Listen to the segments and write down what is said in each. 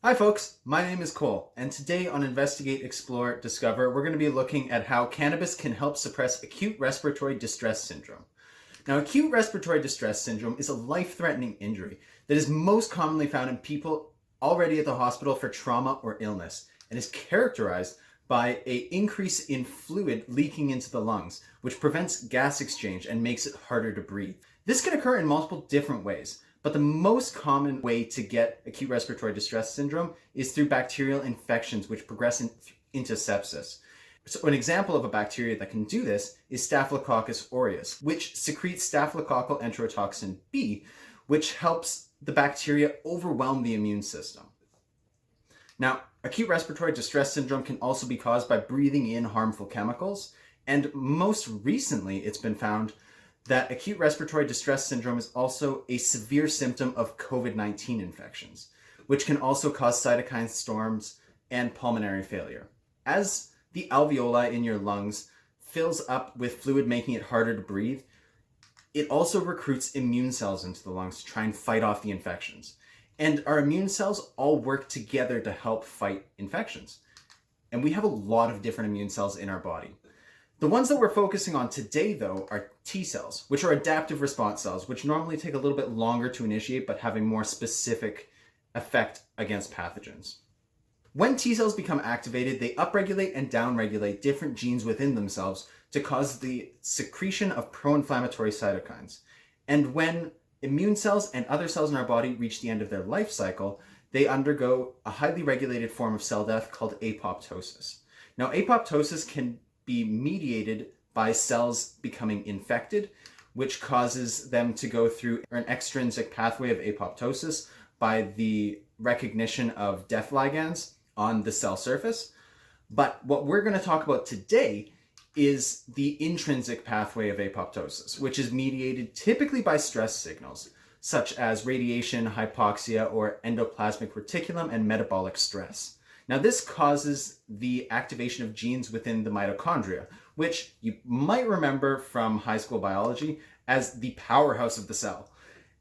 Hi folks, my name is Cole, and today on Investigate, Explore, Discover, we're going to be looking at how cannabis can help suppress acute respiratory distress syndrome. Now, acute respiratory distress syndrome is a life-threatening injury that is most commonly found in people already at the hospital for trauma or illness, and is characterized by an increase in fluid leaking into the lungs, which prevents gas exchange and makes it harder to breathe. This can occur in multiple different ways, but the most common way to get acute respiratory distress syndrome is through bacterial infections which progress into sepsis. So an example of a bacteria that can do this is Staphylococcus aureus, which secretes staphylococcal enterotoxin B, which helps the bacteria overwhelm the immune system. Now, acute respiratory distress syndrome can also be caused by breathing in harmful chemicals, and most recently it's been found that acute respiratory distress syndrome is also a severe symptom of COVID-19 infections, which can also cause cytokine storms and pulmonary failure. As the alveoli in your lungs fills up with fluid, making it harder to breathe, it also recruits immune cells into the lungs to try and fight off the infections. And our immune cells all work together to help fight infections. And we have a lot of different immune cells in our body. The ones that we're focusing on today, though, are T cells, which are adaptive response cells, which normally take a little bit longer to initiate, but have a more specific effect against pathogens. When T cells become activated, they upregulate and downregulate different genes within themselves to cause the secretion of pro-inflammatory cytokines. And when immune cells and other cells in our body reach the end of their life cycle, they undergo a highly regulated form of cell death called apoptosis. Now, apoptosis can be mediated by cells becoming infected, which causes them to go through an extrinsic pathway of apoptosis by the recognition of death ligands on the cell surface. But what we're going to talk about today is the intrinsic pathway of apoptosis, which is mediated typically by stress signals, such as radiation, hypoxia, or endoplasmic reticulum and metabolic stress. Now, this causes the activation of genes within the mitochondria, which you might remember from high school biology as the powerhouse of the cell.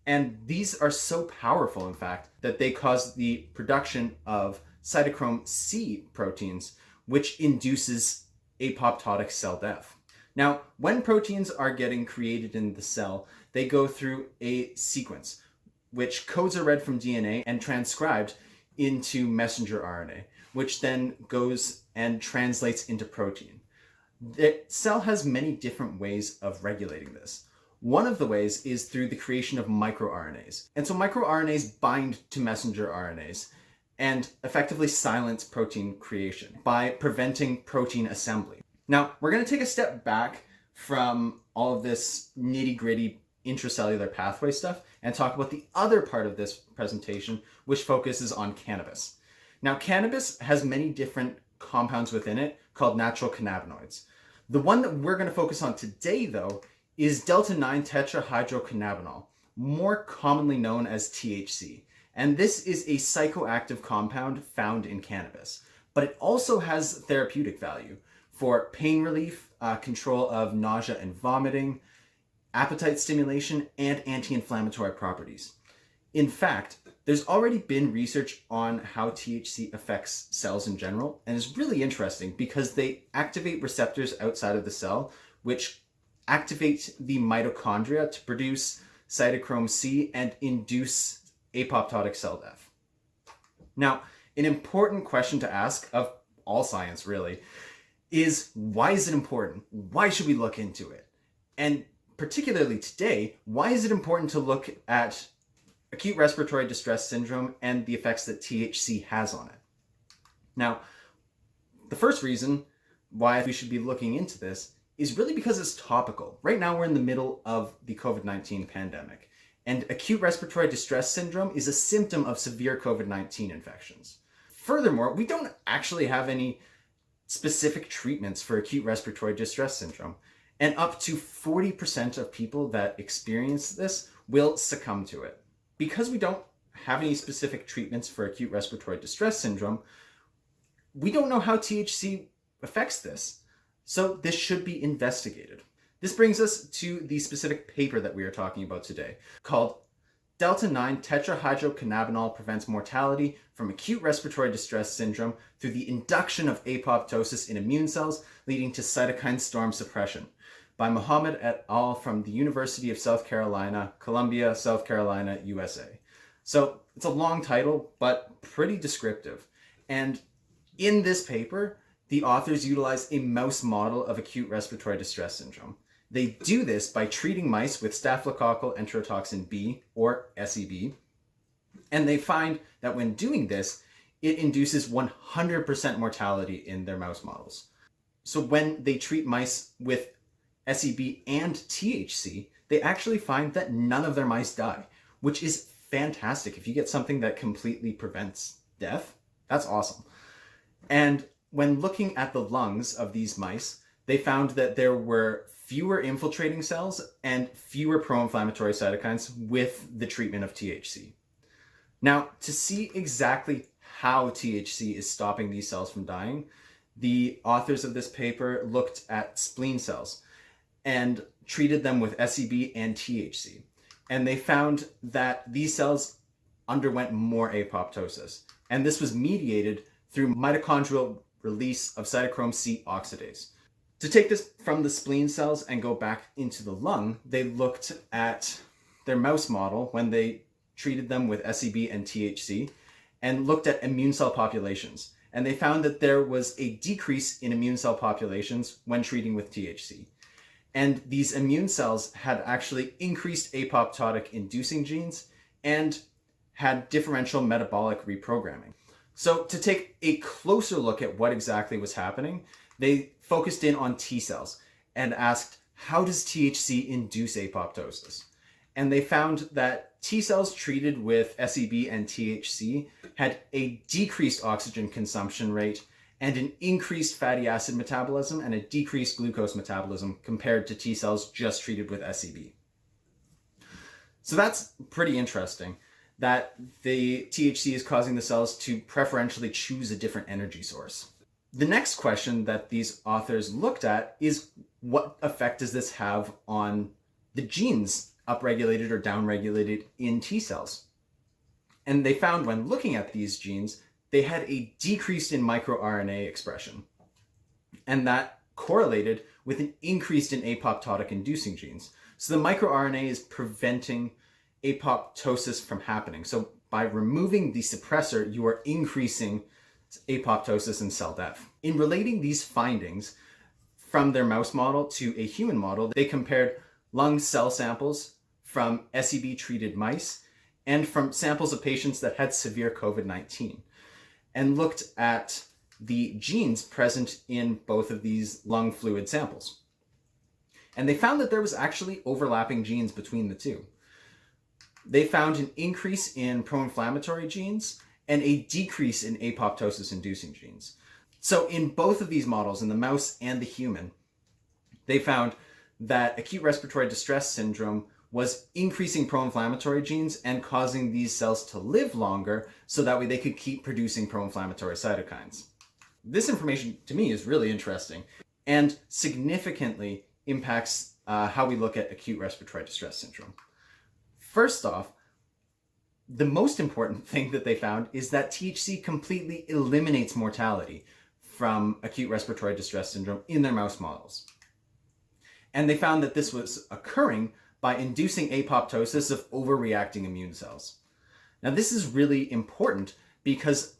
And these are so powerful, in fact, that they cause the production of cytochrome C proteins, which induces apoptotic cell death. Now, when proteins are getting created in the cell, they go through a sequence, which codes are read from DNA and transcribed into messenger RNA, which then goes and translates into protein. The cell has many different ways of regulating this. One of the ways is through the creation of microRNAs. And so microRNAs bind to messenger RNAs and effectively silence protein creation by preventing protein assembly. Now, we're going to take a step back from all of this nitty-gritty intracellular pathway stuff and talk about the other part of this presentation, which focuses on cannabis. Now, cannabis has many different compounds within it called natural cannabinoids. The one that we're going to focus on today, though, is delta-9 tetrahydrocannabinol, more commonly known as THC. And this is a psychoactive compound found in cannabis, but it also has therapeutic value for pain relief, control of nausea and vomiting, appetite stimulation, and anti-inflammatory properties. In fact, there's already been research on how THC affects cells in general, and it's really interesting because they activate receptors outside of the cell, which activate the mitochondria to produce cytochrome C and induce apoptotic cell death. Now, an important question to ask of all science really is, why is it important? Why should we look into it? And particularly today, why is it important to look at acute respiratory distress syndrome and the effects that THC has on it? Now, the first reason why we should be looking into this is really because it's topical. Right now, we're in the middle of the COVID-19 pandemic, and acute respiratory distress syndrome is a symptom of severe COVID-19 infections. Furthermore, we don't actually have any specific treatments for acute respiratory distress syndrome, and up to 40% of people that experience this will succumb to it. Because we don't have any specific treatments for acute respiratory distress syndrome, we don't know how THC affects this. So this should be investigated. This brings us to the specific paper that we are talking about today, called Delta-9 tetrahydrocannabinol prevents mortality from acute respiratory distress syndrome through the induction of apoptosis in immune cells, leading to cytokine storm suppression, by Mohammed et al. From the University of South Carolina, Columbia, South Carolina, USA. So it's a long title, but pretty descriptive. And in this paper, the authors utilize a mouse model of acute respiratory distress syndrome. They do this by treating mice with staphylococcal enterotoxin B, or SEB, and they find that when doing this, it induces 100% mortality in their mouse models. So when they treat mice with SEB and THC, they actually find that none of their mice die, which is fantastic. If you get something that completely prevents death, that's awesome. And when looking at the lungs of these mice, they found that there were fewer infiltrating cells and fewer pro-inflammatory cytokines with the treatment of THC. Now, to see exactly how THC is stopping these cells from dying, the authors of this paper looked at spleen cells and treated them with SEB and THC. And they found that these cells underwent more apoptosis. And this was mediated through mitochondrial release of cytochrome C oxidase. To take this from the spleen cells and go back into the lung, they looked at their mouse model when they treated them with SEB and THC and looked at immune cell populations. And they found that there was a decrease in immune cell populations when treating with THC. And these immune cells had actually increased apoptotic inducing genes and had differential metabolic reprogramming. So to take a closer look at what exactly was happening, they focused in on T cells and asked, how does THC induce apoptosis? And they found that T cells treated with SEB and THC had a decreased oxygen consumption rate and an increased fatty acid metabolism and a decreased glucose metabolism compared to T cells just treated with SEB. So that's pretty interesting, that the THC is causing the cells to preferentially choose a different energy source. The next question that these authors looked at is, what effect does this have on the genes upregulated or downregulated in T cells? And they found when looking at these genes, they had a decrease in microRNA expression. And that correlated with an increase in apoptotic inducing genes. So the microRNA is preventing apoptosis from happening. So by removing the suppressor, you are increasing apoptosis and cell death. In relating these findings from their mouse model to a human model, they compared lung cell samples from SEB-treated mice and from samples of patients that had severe COVID-19, and looked at the genes present in both of these lung fluid samples. And they found that there was actually overlapping genes between the two. They found an increase in pro-inflammatory genes and a decrease in apoptosis-inducing genes. So in both of these models, in the mouse and the human, they found that acute respiratory distress syndrome was increasing pro-inflammatory genes and causing these cells to live longer so that way they could keep producing pro-inflammatory cytokines. This information to me is really interesting and significantly impacts how we look at acute respiratory distress syndrome. First off, the most important thing that they found is that THC completely eliminates mortality from acute respiratory distress syndrome in their mouse models. And they found that this was occurring by inducing apoptosis of overreacting immune cells. Now, this is really important because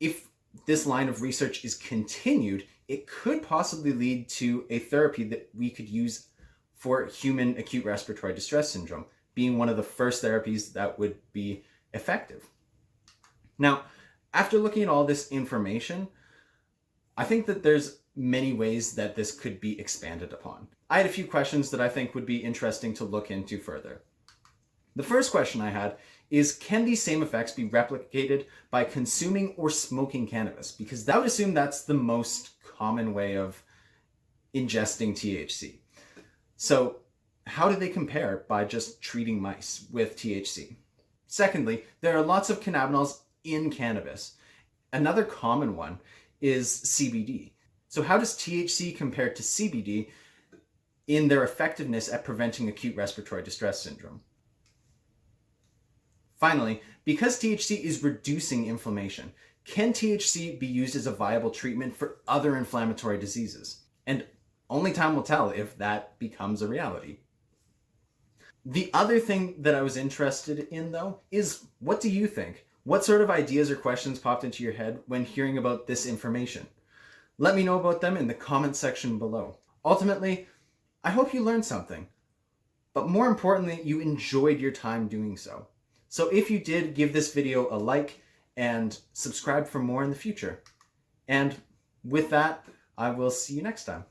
if this line of research is continued, it could possibly lead to a therapy that we could use for human acute respiratory distress syndrome, being one of the first therapies that would be effective. Now, after looking at all this information, I think that there's many ways that this could be expanded upon. I had a few questions that I think would be interesting to look into further. The first question I had is, can these same effects be replicated by consuming or smoking cannabis? Because I would assume that's the most common way of ingesting THC. So how do they compare by just treating mice with THC? Secondly, there are lots of cannabinoids in cannabis. Another common one is CBD. So how does THC compare to CBD in their effectiveness at preventing acute respiratory distress syndrome? Finally, because THC is reducing inflammation, can THC be used as a viable treatment for other inflammatory diseases? And only time will tell if that becomes a reality. The other thing that I was interested in, though, is what do you think? What sort of ideas or questions popped into your head when hearing about this information? Let me know about them in the comment section below. Ultimately, I hope you learned something, but more importantly, you enjoyed your time doing so. So if you did, give this video a like and subscribe for more in the future. And with that, I will see you next time.